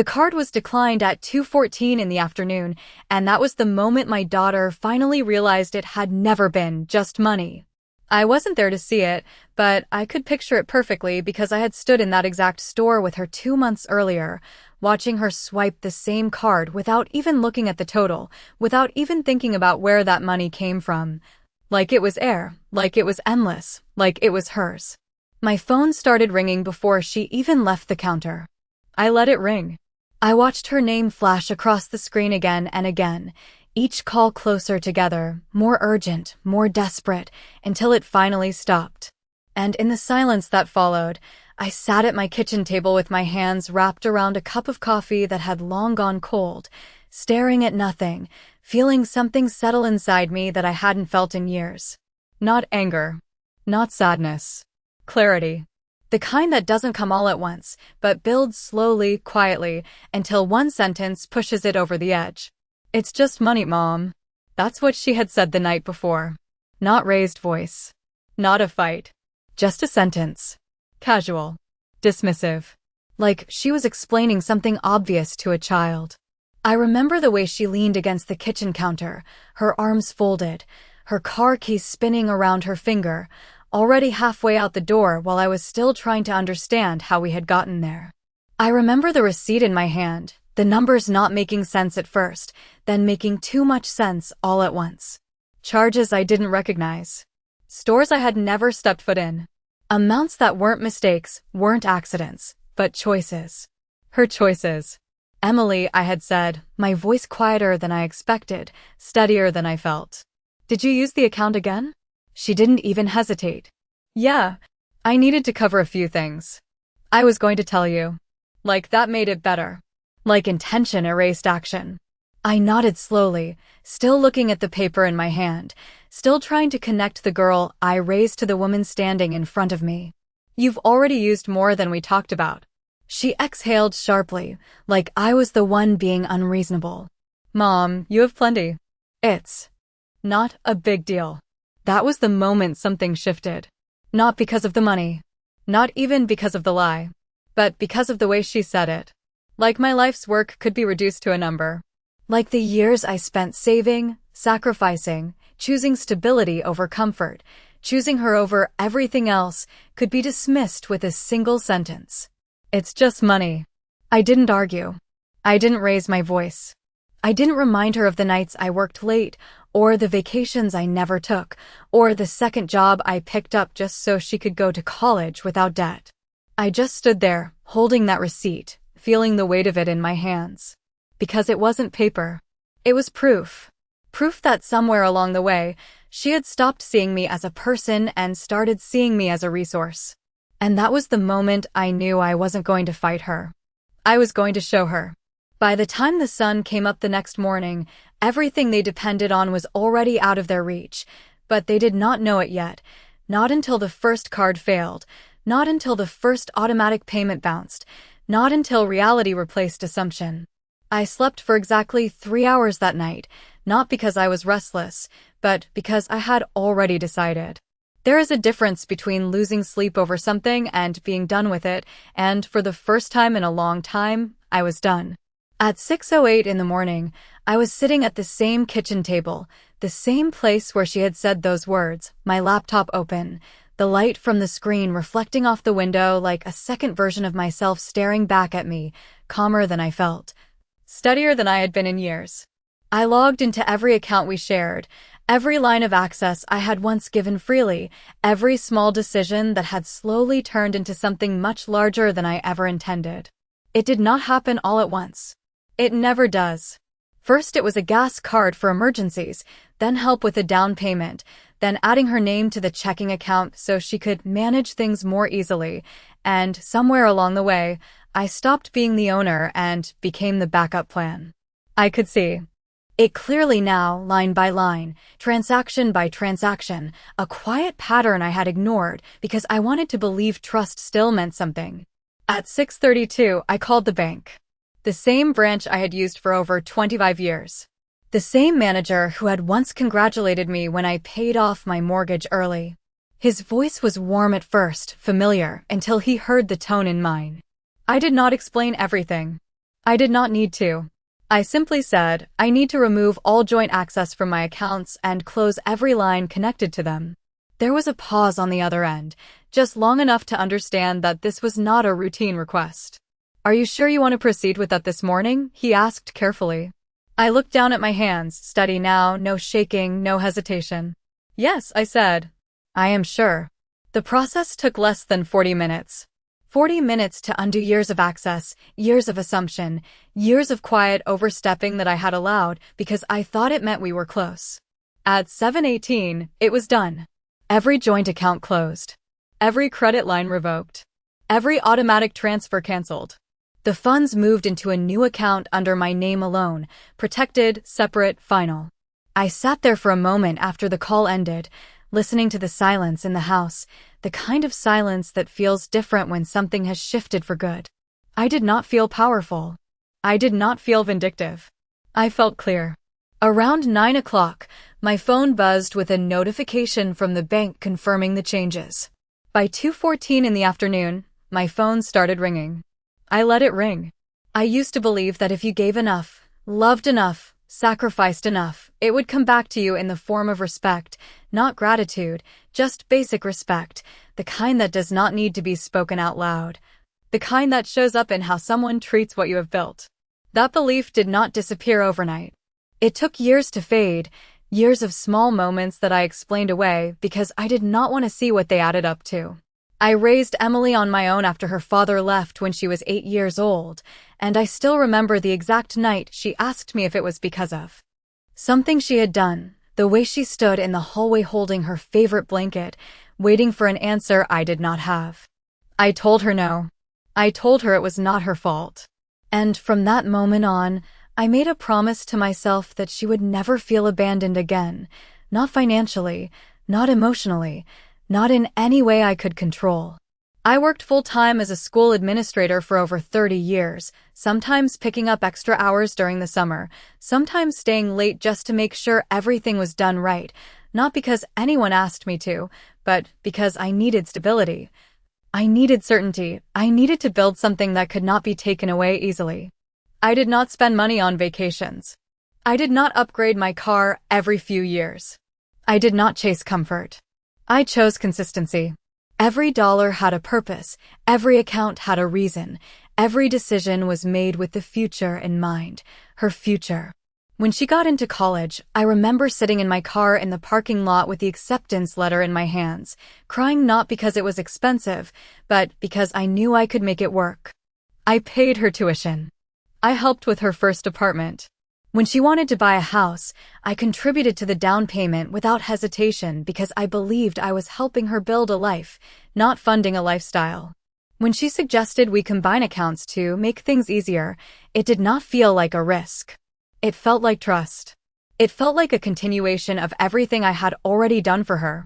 The card was declined at 2:14 in the afternoon, and that was the moment my daughter finally realized it had never been just money. I wasn't there to see it, but I could picture it perfectly because I had stood in that exact store with her 2 months earlier, watching her swipe the same card without even looking at the total, without even thinking about where that money came from. Like it was air, like it was endless, like it was hers. My phone started ringing before she even left the counter. I let it ring. I watched her name flash across the screen again and again, each call closer together, more urgent, more desperate, until it finally stopped. And in the silence that followed, I sat at my kitchen table with my hands wrapped around a cup of coffee that had long gone cold, staring at nothing, feeling something settle inside me that I hadn't felt in years. Not anger. Not sadness. Clarity. The kind that doesn't come all at once, but builds slowly, quietly, until one sentence pushes it over the edge. "It's just money, Mom." That's what she had said the night before. Not raised voice. Not a fight. Just a sentence. Casual. Dismissive. Like she was explaining something obvious to a child. I remember the way she leaned against the kitchen counter, her arms folded, her car keys spinning around her finger, already halfway out the door while I was still trying to understand how we had gotten there. I remember the receipt in my hand, the numbers not making sense at first, then making too much sense all at once. Charges I didn't recognize. Stores I had never stepped foot in. Amounts that weren't mistakes, weren't accidents, but choices. Her choices. "Emily," I had said, my voice quieter than I expected, steadier than I felt. "Did you use the account again?" She didn't even hesitate. "Yeah. I needed to cover a few things. I was going to tell you." Like that made it better. Like intention erased action. I nodded slowly, still looking at the paper in my hand, still trying to connect the girl I raised to the woman standing in front of me. "You've already used more than we talked about." She exhaled sharply, like I was the one being unreasonable. "Mom, you have plenty. It's not a big deal." That was the moment something shifted. Not because of the money. Not even because of the lie. But because of the way she said it. Like my life's work could be reduced to a number. Like the years I spent saving, sacrificing, choosing stability over comfort, choosing her over everything else, could be dismissed with a single sentence. "It's just money." I didn't argue. I didn't raise my voice. I didn't remind her of the nights I worked late, or the vacations I never took, or the second job I picked up just so she could go to college without debt. I just stood there, holding that receipt, feeling the weight of it in my hands. Because it wasn't paper. It was proof. Proof that somewhere along the way, she had stopped seeing me as a person and started seeing me as a resource. And that was the moment I knew I wasn't going to fight her. I was going to show her. By the time the sun came up the next morning, everything they depended on was already out of their reach, but they did not know it yet, not until the first card failed, not until the first automatic payment bounced, not until reality replaced assumption. I slept for exactly 3 hours that night, not because I was restless, but because I had already decided. There is a difference between losing sleep over something and being done with it, and for the first time in a long time, I was done. At 6:08 in the morning, I was sitting at the same kitchen table, the same place where she had said those words, my laptop open, the light from the screen reflecting off the window like a second version of myself staring back at me, calmer than I felt, steadier than I had been in years. I logged into every account we shared, every line of access I had once given freely, every small decision that had slowly turned into something much larger than I ever intended. It did not happen all at once. It never does. First it was a gas card for emergencies, then help with a down payment, then adding her name to the checking account so she could manage things more easily, and somewhere along the way, I stopped being the owner and became the backup plan. I could see it clearly now, line by line, transaction by transaction, a quiet pattern I had ignored because I wanted to believe trust still meant something. At 6:32, I called the bank. The same branch I had used for over 25 years. The same manager who had once congratulated me when I paid off my mortgage early. His voice was warm at first, familiar, until he heard the tone in mine. I did not explain everything. I did not need to. I simply said, I need to remove all joint access from my accounts and close every line connected to them. There was a pause on the other end, just long enough to understand that this was not a routine request. Are you sure you want to proceed with that this morning? He asked carefully. I looked down at my hands, steady now, no shaking, no hesitation. Yes, I said. I am sure. The process took less than 40 minutes. 40 minutes to undo years of access, years of assumption, years of quiet overstepping that I had allowed because I thought it meant we were close. At 7:18, it was done. Every joint account closed. Every credit line revoked. Every automatic transfer canceled. The funds moved into a new account under my name alone, protected, separate, final. I sat there for a moment after the call ended, listening to the silence in the house, the kind of silence that feels different when something has shifted for good. I did not feel powerful. I did not feel vindictive. I felt clear. Around 9 o'clock, my phone buzzed with a notification from the bank confirming the changes. By 2:14 in the afternoon, my phone started ringing. I let it ring. I used to believe that if you gave enough, loved enough, sacrificed enough, it would come back to you in the form of respect, not gratitude, just basic respect, the kind that does not need to be spoken out loud, the kind that shows up in how someone treats what you have built. That belief did not disappear overnight. It took years to fade, years of small moments that I explained away because I did not want to see what they added up to. I raised Emily on my own after her father left when she was 8 years old, and I still remember the exact night she asked me if it was because of something she had done, the way she stood in the hallway holding her favorite blanket, waiting for an answer I did not have. I told her no. I told her it was not her fault. And from that moment on, I made a promise to myself that she would never feel abandoned again, not financially, not emotionally, not in any way I could control. I worked full-time as a school administrator for over 30 years, sometimes picking up extra hours during the summer, sometimes staying late just to make sure everything was done right, not because anyone asked me to, but because I needed stability. I needed certainty. I needed to build something that could not be taken away easily. I did not spend money on vacations. I did not upgrade my car every few years. I did not chase comfort. I chose consistency. Every dollar had a purpose, every account had a reason, every decision was made with the future in mind, her future. When she got into college, I remember sitting in my car in the parking lot with the acceptance letter in my hands, crying not because it was expensive, but because I knew I could make it work. I paid her tuition. I helped with her first apartment. When she wanted to buy a house, I contributed to the down payment without hesitation because I believed I was helping her build a life, not funding a lifestyle. When she suggested we combine accounts to make things easier, it did not feel like a risk. It felt like trust. It felt like a continuation of everything I had already done for her.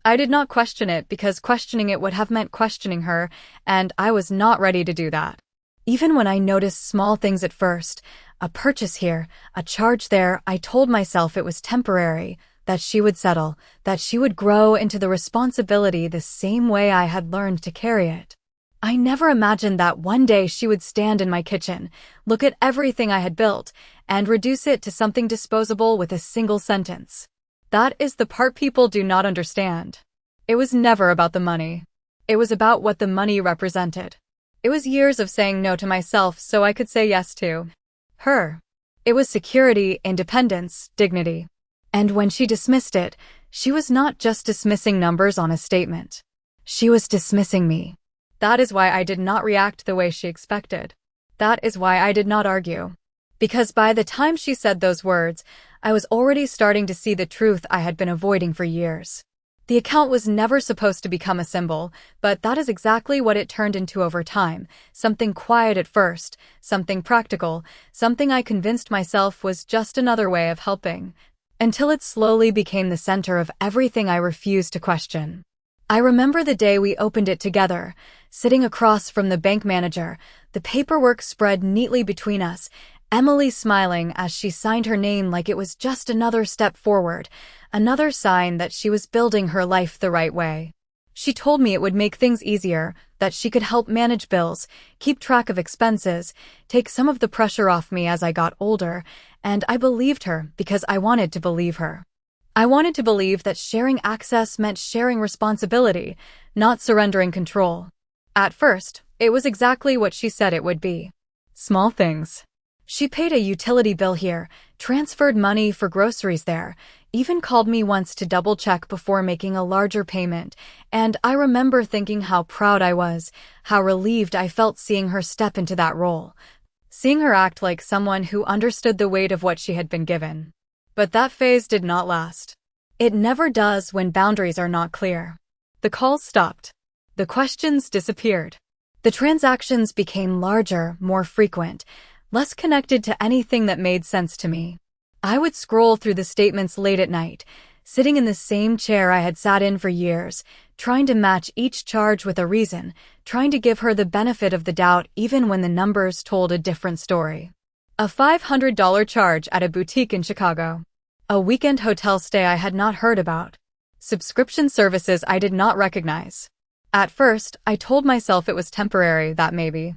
I did not question it because questioning it would have meant questioning her, and I was not ready to do that. Even when I noticed small things at first, a purchase here, a charge there, I told myself it was temporary, that she would settle, that she would grow into the responsibility the same way I had learned to carry it. I never imagined that one day she would stand in my kitchen, look at everything I had built, and reduce it to something disposable with a single sentence. That is the part people do not understand. It was never about the money. It was about what the money represented. It was years of saying no to myself so I could say yes to her. It was security, independence, dignity. And when she dismissed it, she was not just dismissing numbers on a statement. She was dismissing me. That is why I did not react the way she expected. That is why I did not argue. Because by the time she said those words, I was already starting to see the truth I had been avoiding for years. The account was never supposed to become a symbol, but that is exactly what it turned into over time. Something quiet at first, something practical, something I convinced myself was just another way of helping, until it slowly became the center of everything I refused to question. I remember the day we opened it together, sitting across from the bank manager, the paperwork spread neatly between us, Emily smiling as she signed her name like it was just another step forward, another sign that she was building her life the right way. She told me it would make things easier, that she could help manage bills, keep track of expenses, take some of the pressure off me as I got older, and I believed her because I wanted to believe her. I wanted to believe that sharing access meant sharing responsibility, not surrendering control. At first, it was exactly what she said it would be. Small things. She paid a utility bill here, transferred money for groceries there, even called me once to double-check before making a larger payment, and I remember thinking how proud I was, how relieved I felt seeing her step into that role, seeing her act like someone who understood the weight of what she had been given. But that phase did not last. It never does when boundaries are not clear. The calls stopped. The questions disappeared. The transactions became larger, more frequent, less connected to anything that made sense to me. I would scroll through the statements late at night, sitting in the same chair I had sat in for years, trying to match each charge with a reason, trying to give her the benefit of the doubt even when the numbers told a different story. A $500 charge at a boutique in Chicago. A weekend hotel stay I had not heard about. Subscription services I did not recognize. At first, I told myself it was temporary, that maybe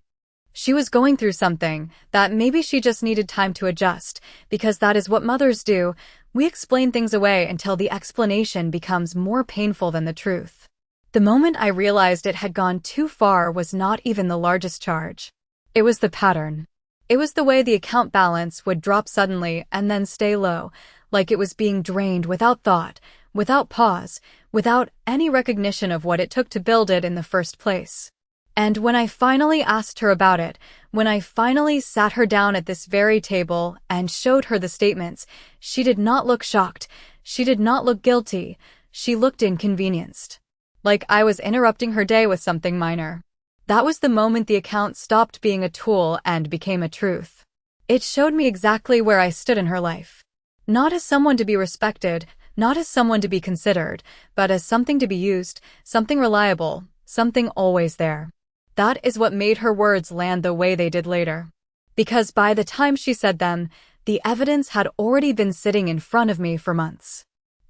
she was going through something, that maybe she just needed time to adjust, because that is what mothers do. We explain things away until the explanation becomes more painful than the truth. The moment I realized it had gone too far was not even the largest charge. It was the pattern. It was the way the account balance would drop suddenly and then stay low, like it was being drained without thought, without pause, without any recognition of what it took to build it in the first place. And when I finally asked her about it, when I finally sat her down at this very table and showed her the statements, she did not look shocked. She did not look guilty. She looked inconvenienced. Like I was interrupting her day with something minor. That was the moment the account stopped being a tool and became a truth. It showed me exactly where I stood in her life. Not as someone to be respected, not as someone to be considered, but as something to be used, something reliable, something always there. That is what made her words land the way they did later. Because by the time she said them, the evidence had already been sitting in front of me for months.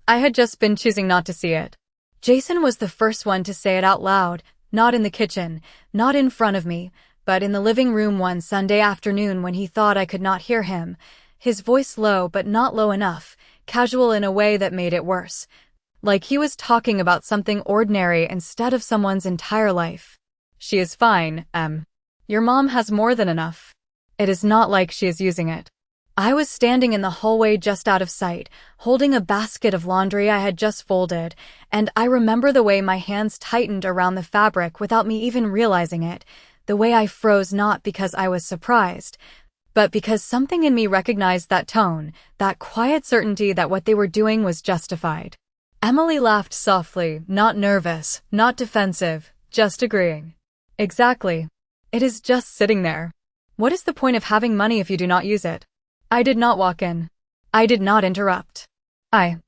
I had just been choosing not to see it. Jason was the first one to say it out loud, not in the kitchen, not in front of me, but in the living room one Sunday afternoon when he thought I could not hear him. His voice low but not low enough, casual in a way that made it worse. Like he was talking about something ordinary instead of someone's entire life. She is fine, Your mom has more than enough. It is not like she is using it. I was standing in the hallway just out of sight, holding a basket of laundry I had just folded, and I remember the way my hands tightened around the fabric without me even realizing it, the way I froze not because I was surprised, but because something in me recognized that tone, that quiet certainty that what they were doing was justified. Emily laughed softly, not nervous, not defensive, just agreeing. Exactly. It is just sitting there. What is the point of having money if you do not use it? I did not walk in. I did not interrupt. I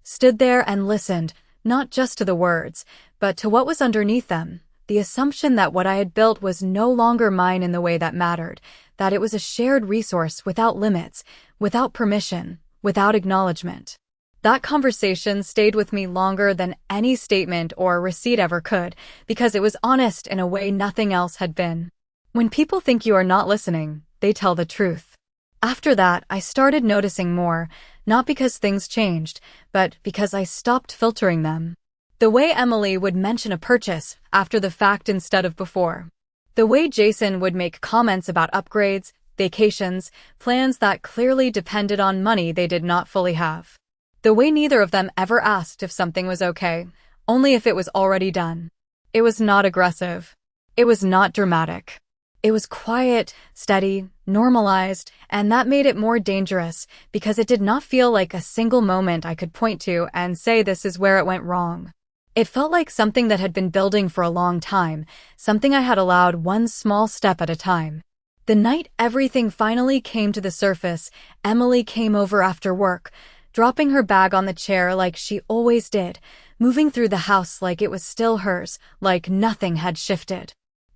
stood there and listened, not just to the words, but to what was underneath them, the assumption that what I had built was no longer mine in the way that mattered, that it was a shared resource without limits, without permission, without acknowledgement. That conversation stayed with me longer than any statement or receipt ever could, because it was honest in a way nothing else had been. When people think you are not listening, they tell the truth. After that, I started noticing more, not because things changed, but because I stopped filtering them. The way Emily would mention a purchase after the fact instead of before. The way Jason would make comments about upgrades, vacations, plans that clearly depended on money they did not fully have. The way neither of them ever asked if something was okay, only if it was already done. It was not aggressive. It was not dramatic. It was quiet, steady, normalized, and that made it more dangerous because it did not feel like a single moment I could point to and say this is where it went wrong. It felt like something that had been building for a long time, something I had allowed one small step at a time. The night everything finally came to the surface, Emily came over after work, dropping her bag on the chair like she always did, moving through the house like it was still hers, like nothing had shifted.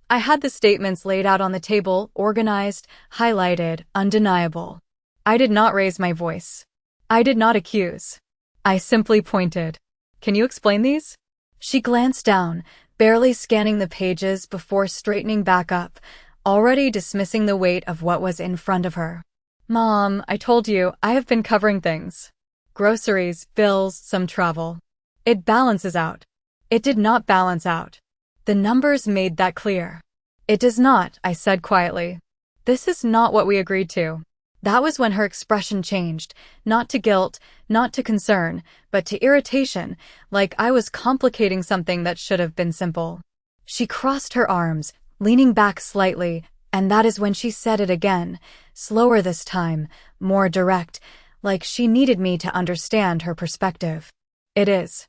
I had the statements laid out on the table, organized, highlighted, undeniable. I did not raise my voice. I did not accuse. I simply pointed. Can you explain these? She glanced down, barely scanning the pages before straightening back up, already dismissing the weight of what was in front of her. "Mom, I told you, I have been covering things. Groceries, bills, some travel. It balances out." It did not balance out. The numbers made that clear. "It does not," I said quietly. "This is not what we agreed to." That was when her expression changed, not to guilt, not to concern, but to irritation, like I was complicating something that should have been simple. She crossed her arms, leaning back slightly, and that is when she said it again, slower this time, more direct, like she needed me to understand her perspective. "It is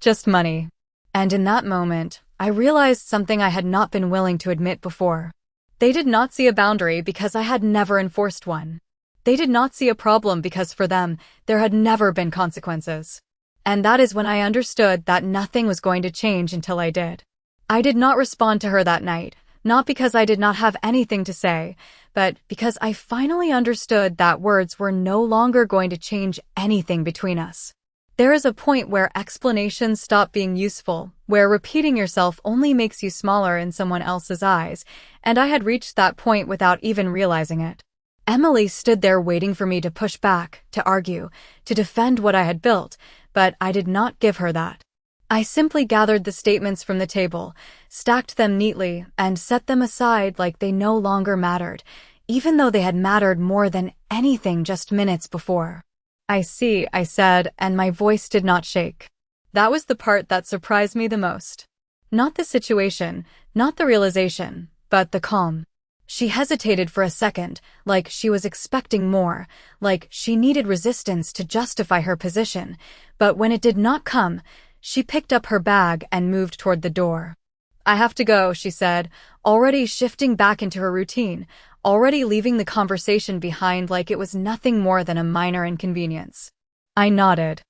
just money." And in that moment, I realized something I had not been willing to admit before. They did not see a boundary because I had never enforced one. They did not see a problem because for them, there had never been consequences. And that is when I understood that nothing was going to change until I did. I did not respond to her that night, not because I did not have anything to say, but because I finally understood that words were no longer going to change anything between us. There is a point where explanations stop being useful, where repeating yourself only makes you smaller in someone else's eyes, and I had reached that point without even realizing it. Emily stood there waiting for me to push back, to argue, to defend what I had built, but I did not give her that. I simply gathered the statements from the table, stacked them neatly, and set them aside like they no longer mattered, even though they had mattered more than anything just minutes before. "I see," I said, and my voice did not shake. That was the part that surprised me the most. Not the situation, not the realization, but the calm. She hesitated for a second, like she was expecting more, like she needed resistance to justify her position, but when it did not come, she picked up her bag and moved toward the door. "I have to go," she said, already shifting back into her routine, already leaving the conversation behind like it was nothing more than a minor inconvenience. I nodded.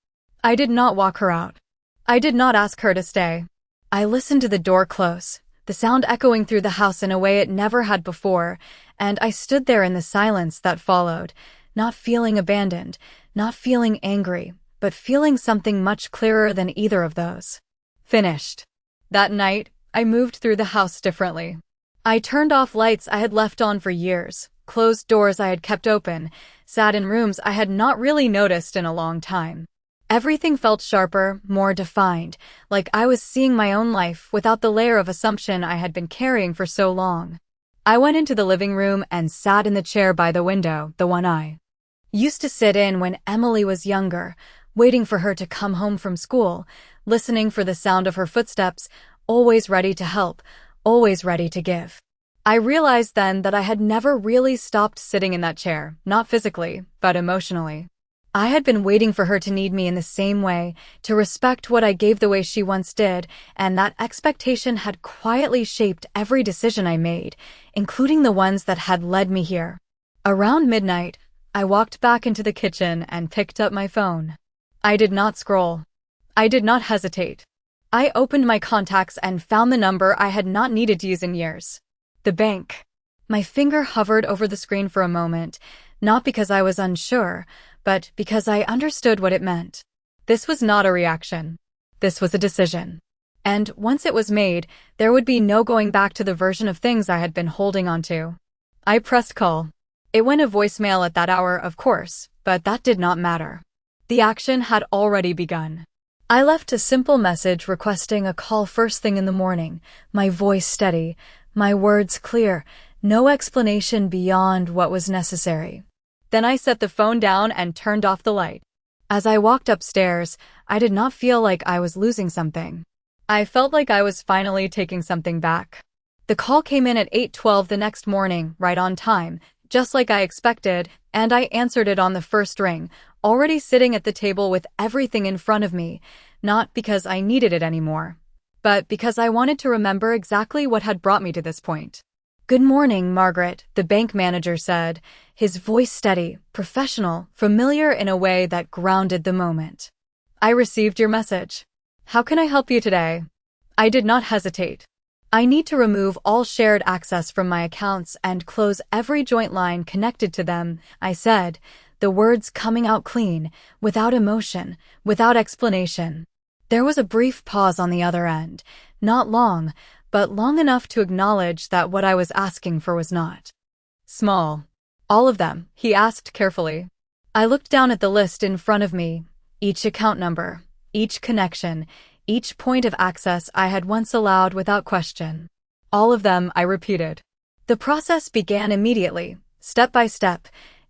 I did not walk her out. I did not ask her to stay. I listened to the door close, the sound echoing through the house in a way it never had before, and I stood there in the silence that followed, not feeling abandoned, not feeling angry, but feeling something much clearer than either of those. Finished. That night, I moved through the house differently. I turned off lights I had left on for years, closed doors I had kept open, sat in rooms I had not really noticed in a long time. Everything felt sharper, more defined, like I was seeing my own life without the layer of assumption I had been carrying for so long. I went into the living room and sat in the chair by the window, the one I used to sit in when Emily was younger, waiting for her to come home from school, listening for the sound of her footsteps, always ready to help, always ready to give. I realized then that I had never really stopped sitting in that chair, not physically, but emotionally. I had been waiting for her to need me in the same way, to respect what I gave the way she once did, and that expectation had quietly shaped every decision I made, including the ones that had led me here. Around midnight, I walked back into the kitchen and picked up my phone. I did not scroll. I did not hesitate. I opened my contacts and found the number I had not needed to use in years. The bank. My finger hovered over the screen for a moment, not because I was unsure, but because I understood what it meant. This was not a reaction. This was a decision. And once it was made, there would be no going back to the version of things I had been holding onto. I pressed call. It went a voicemail at that hour, of course, but that did not matter. The action had already begun. I left a simple message requesting a call first thing in the morning, my voice steady, my words clear, no explanation beyond what was necessary. Then I set the phone down and turned off the light. As I walked upstairs, I did not feel like I was losing something. I felt like I was finally taking something back. The call came in at 8:12 the next morning, right on time, just like I expected, and I answered it on the first ring, already sitting at the table with everything in front of me, not because I needed it anymore, but because I wanted to remember exactly what had brought me to this point. "Good morning, Margaret," the bank manager said, his voice steady, professional, familiar in a way that grounded the moment. "I received your message. How can I help you today?" I did not hesitate. "I need to remove all shared access from my accounts and close every joint line connected to them," I said, the words coming out clean, without emotion, without explanation. There was a brief pause on the other end, Not long, but long enough to acknowledge that what I was asking for was not small. All of them, he asked carefully. I looked down at the list in front of me, each account number, each connection, each point of access I had once allowed without question. All of them, I repeated. The process began immediately, step by step,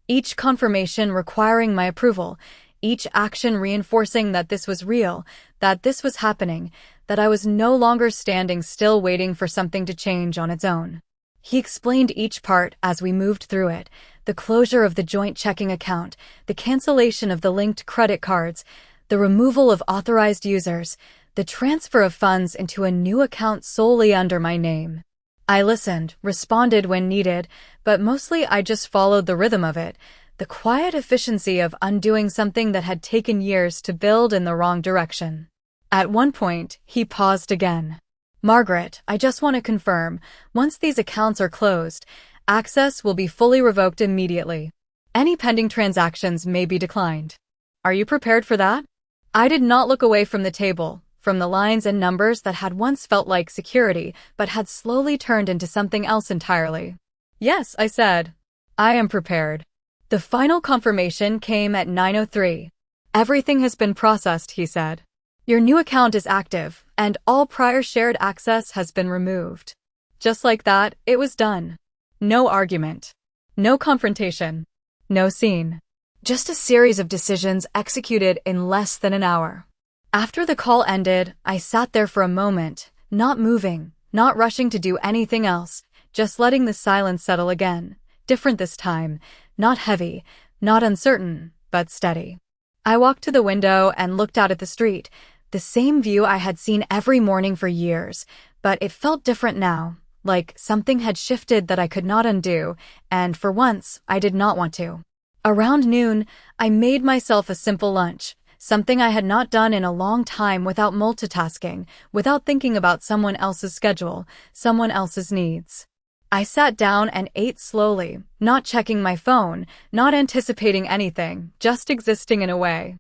each confirmation requiring my approval, each action reinforcing that this was real, that this was happening, that I was no longer standing still waiting for something to change on its own. He explained each part as we moved through it, the closure of the joint checking account, the cancellation of the linked credit cards, the removal of authorized users, the transfer of funds into a new account solely under my name. I listened, responded when needed, but mostly I just followed the rhythm of it, the quiet efficiency of undoing something that had taken years to build in the wrong direction. At one point, he paused again. Margaret, I just want to confirm, once these accounts are closed, access will be fully revoked immediately. Any pending transactions may be declined. Are you prepared for that? I did not look away from the table, from the lines and numbers that had once felt like security, but had slowly turned into something else entirely. Yes, I said. I am prepared. The final confirmation came at 9:03. Everything has been processed, he said. Your new account is active, and all prior shared access has been removed. Just like that, it was done. No argument. No confrontation. No scene. Just a series of decisions executed in less than an hour. After the call ended, I sat there for a moment, not moving, not rushing to do anything else, just letting the silence settle again. Different this time, not heavy, not uncertain, but steady. I walked to the window and looked out at the street, the same view I had seen every morning for years, but it felt different now, like something had shifted that I could not undo, and for once, I did not want to. Around noon, I made myself a simple lunch, something I had not done in a long time without multitasking, without thinking about someone else's schedule, someone else's needs. I sat down and ate slowly, not checking my phone, not anticipating anything, just existing in a way.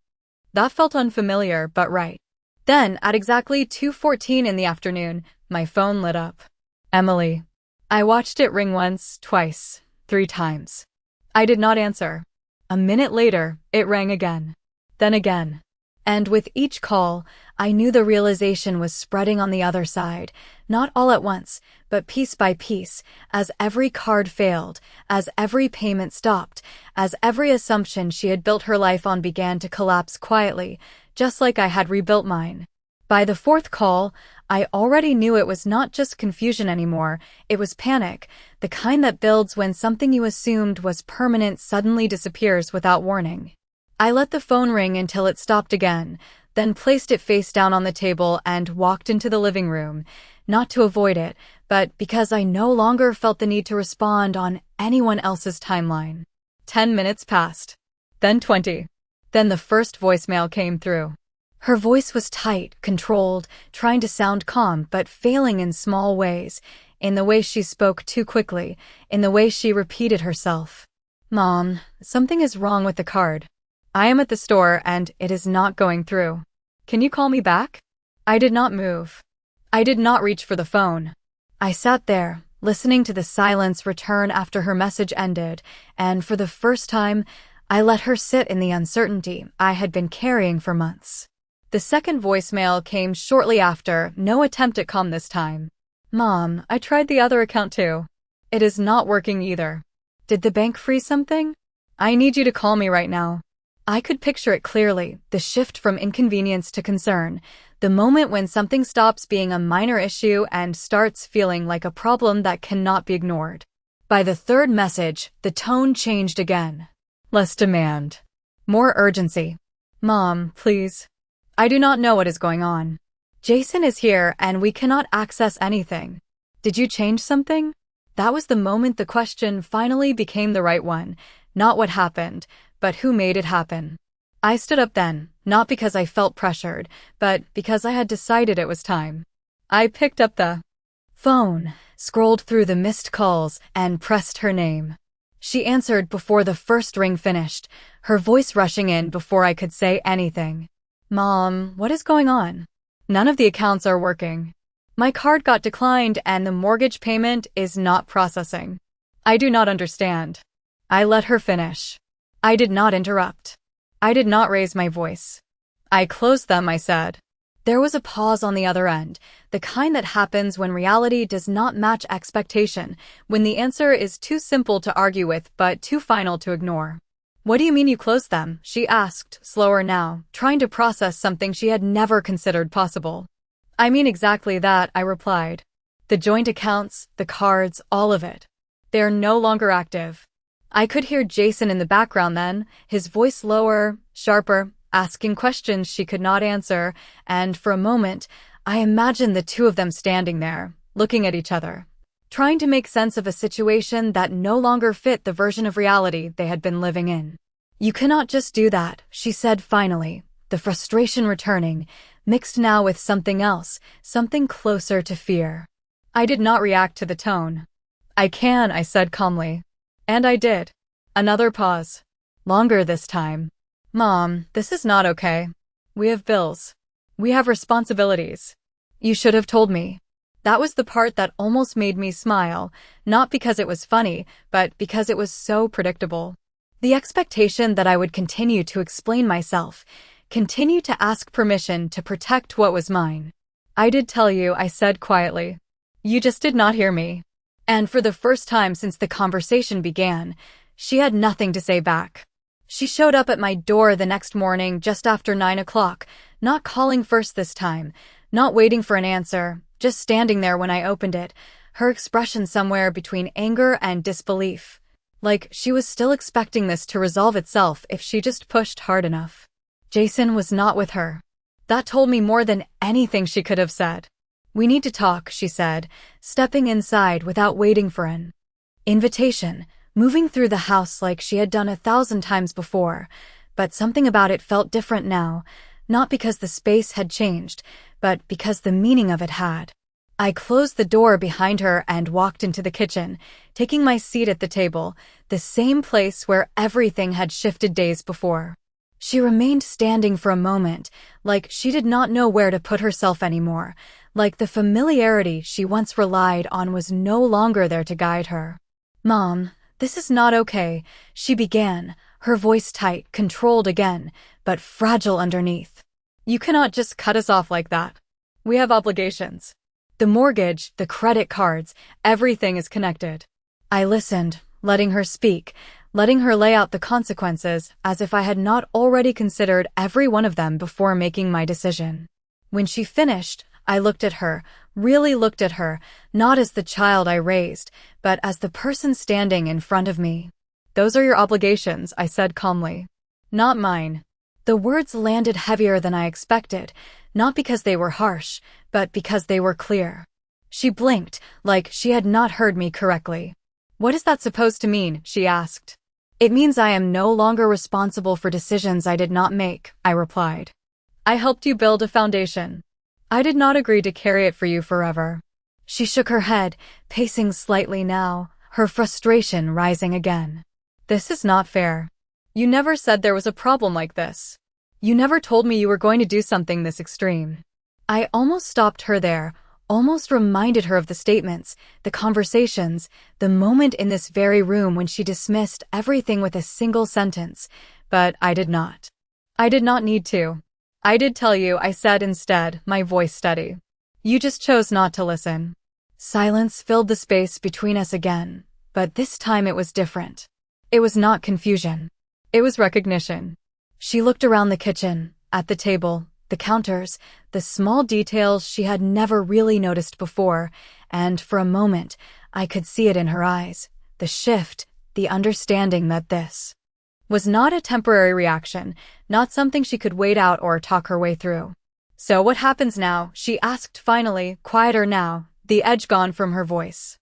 That felt unfamiliar, but right. Then, at exactly 2:14 in the afternoon, my phone lit up. Emily. I watched it ring once, twice, 3 times. I did not answer. A minute later, it rang again. Then again. And with each call, I knew the realization was spreading on the other side, not all at once, but piece by piece, as every card failed, as every payment stopped, as every assumption she had built her life on began to collapse quietly, just like I had rebuilt mine. By the 4th call, I already knew it was not just confusion anymore, it was panic, the kind that builds when something you assumed was permanent suddenly disappears without warning. I let the phone ring until it stopped again, then placed it face down on the table and walked into the living room, not to avoid it, but because I no longer felt the need to respond on anyone else's timeline. 10 minutes passed. Then 20. Then the first voicemail came through. Her voice was tight, controlled, trying to sound calm, but failing in small ways, in the way she spoke too quickly, in the way she repeated herself. Mom, something is wrong with the card. I am at the store and it is not going through. Can you call me back? I did not move. I did not reach for the phone. I sat there, listening to the silence return after her message ended, and for the first time, I let her sit in the uncertainty I had been carrying for months. The second voicemail came shortly after, no attempt at calm this time. Mom, I tried the other account too. It is not working either. Did the bank freeze something? I need you to call me right now. I could picture it clearly, the shift from inconvenience to concern, the moment when something stops being a minor issue and starts feeling like a problem that cannot be ignored. By the third message, the tone changed again. Less demand. More urgency. Mom, please. I do not know what is going on. Jason is here and we cannot access anything. Did you change something? That was the moment the question finally became the right one. Not what happened, but who made it happen. I stood up then, not because I felt pressured, but because I had decided it was time. I picked up the phone, scrolled through the missed calls, and pressed her name. She answered before the first ring finished, her voice rushing in before I could say anything. Mom, what is going on? None of the accounts are working. My card got declined and the mortgage payment is not processing. I do not understand. I let her finish. I did not interrupt. I did not raise my voice. I closed them, I said. There was a pause on the other end, the kind that happens when reality does not match expectation, when the answer is too simple to argue with but too final to ignore. What do you mean you closed them? She asked, slower now, trying to process something she had never considered possible. I mean exactly that, I replied. The joint accounts, the cards, all of it. They are no longer active. I could hear Jason in the background then, his voice lower, sharper, asking questions she could not answer, and for a moment, I imagined the two of them standing there, looking at each other, trying to make sense of a situation that no longer fit the version of reality they had been living in. You cannot just do that, she said finally, the frustration returning, mixed now with something else, something closer to fear. I did not react to the tone. I can, I said calmly. And I did. Another pause. Longer this time. Mom, this is not okay. We have bills. We have responsibilities. You should have told me. That was the part that almost made me smile, not because it was funny, but because it was so predictable. The expectation that I would continue to explain myself, continue to ask permission to protect what was mine. I did tell you, I said quietly. You just did not hear me. And for the first time since the conversation began, she had nothing to say back. She showed up at my door the next morning just after 9 o'clock, not calling first this time, not waiting for an answer, just standing there when I opened it, her expression somewhere between anger and disbelief. Like she was still expecting this to resolve itself if she just pushed hard enough. Jason was not with her. That told me more than anything she could have said. We need to talk, she said, stepping inside without waiting for an invitation, moving through the house like she had done 1,000 times before, but something about it felt different now, not because the space had changed, but because the meaning of it had. I closed the door behind her and walked into the kitchen, taking my seat at the table, the same place where everything had shifted days before. She remained standing for a moment, like she did not know where to put herself anymore, like the familiarity she once relied on was no longer there to guide her. Mom, this is not okay, she began, her voice tight, controlled again, but fragile underneath. You cannot just cut us off like that. We have obligations. The mortgage, the credit cards, everything is connected. I listened, letting her speak, letting her lay out the consequences as if I had not already considered every one of them before making my decision. When she finished, I looked at her, really looked at her, not as the child I raised, but as the person standing in front of me. Those are your obligations, I said calmly. Not mine. The words landed heavier than I expected, not because they were harsh, but because they were clear. She blinked, like she had not heard me correctly. What is that supposed to mean? She asked. It means I am no longer responsible for decisions I did not make, I replied. I helped you build a foundation. I did not agree to carry it for you forever. She shook her head, pacing slightly now, her frustration rising again. This is not fair. You never said there was a problem like this. You never told me you were going to do something this extreme. I almost stopped her there, almost reminded her of the statements, the conversations, the moment in this very room when she dismissed everything with a single sentence, but I did not. I did not need to. I did tell you, I said instead, my voice steady. You just chose not to listen. Silence filled the space between us again, but this time it was different. It was not confusion. It was recognition. She looked around the kitchen, at the table, the counters, the small details she had never really noticed before, and for a moment, I could see it in her eyes, the shift, the understanding that this was not a temporary reaction, not something she could wait out or talk her way through. So what happens now? She asked finally, quieter now, the edge gone from her voice.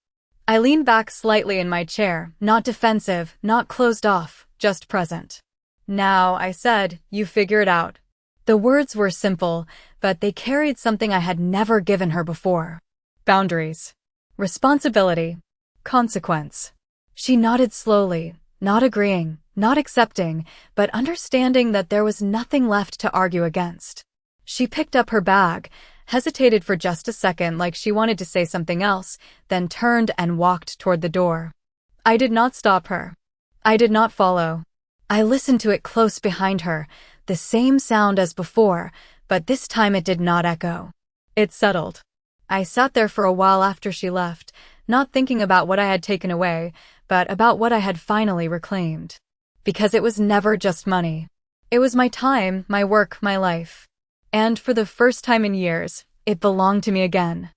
I leaned back slightly in my chair, not defensive, not closed off, just present. Now, I said, you figure it out. The words were simple, but they carried something I had never given her before. Boundaries. Responsibility. Consequence. She nodded slowly, not agreeing, not accepting, but understanding that there was nothing left to argue against. She picked up her bag, hesitated for just a second like she wanted to say something else, then turned and walked toward the door. I did not stop her. I did not follow. I listened to it close behind her, the same sound as before, but this time it did not echo. It settled. I sat there for a while after she left, not thinking about what I had taken away, but about what I had finally reclaimed. Because it was never just money. It was my time, my work, my life. And for the first time in years, it belonged to me again.